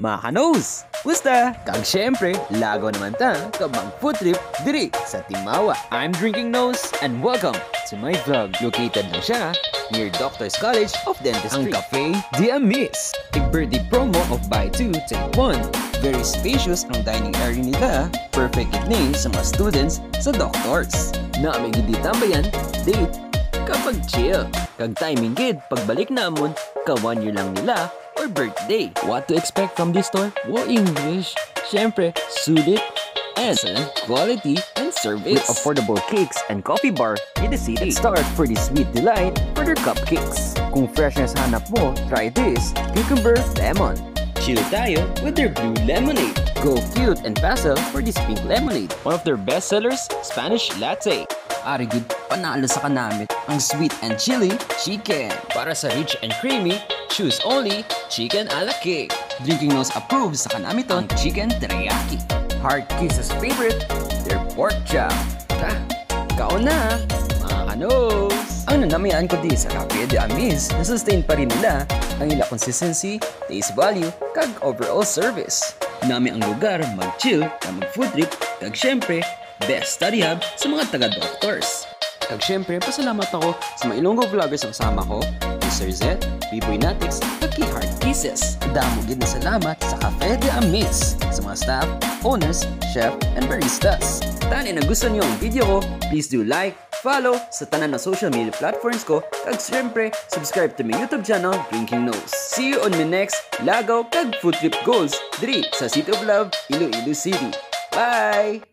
mga kanos! Musta? Kag syempre, lagaw naman ta kabang food trip diri sa Timawa. I'm Drinking Nose and welcome to my vlog. Located lang siya near Doctor's College of Dentistry. Ang Café di Amis. A birthday promo of buy 2 take 1. Very spacious ang dining area nila. Perfect evening sa mga students sa doctors. Na may hindi tambayan, date kapag chill. Kag timing gid pagbalik namon ka 1 year lang nila or birthday. What to expect from this store? Wow, English. Syempre, sulit and quality and service. With affordable cakes and coffee bar in the city. Let's start for the sweet delight for their cupcakes. Kung freshness hanap mo, try this cucumber lemon. Chill tayo with their blue lemonade. Go cute and pastel for this pink lemonade. One of their best sellers, Spanish Latte. Ari good, panalo sa kanamit ang sweet and chili chicken. Para sa rich and creamy, choose only chicken a la cake. Drinking Nose approves sa kanamit ang chicken teriyaki. Heart Kisses favorite, their pork chop. Kaon na, mga kanos! Ang nanamayan ko di sa Café de Amis, na-sustain pa rin nila ang ila consistency, taste value, kag overall service. Nami ang lugar mag-chill na mag-food trip, kag syempre, best study hub sa mga taga-doctors. Kag syempre, pasalamat ako sa mga Ilonggo vloggers ang kasama ko, Mr. Zeth, Biboy Natix, kag Heart Kisses. Damo gid na salamat sa Café de Amis, sa mga staff, owners, chef, and baristas. Tani na gusto niyo ang video ko, please do like, follow sa tanan na social media platforms ko, kag syempre, subscribe to my YouTube channel, Drinking Nose. See you on my next lagaw kag food trip goals diri sa City of Love, Iloilo City. Bye!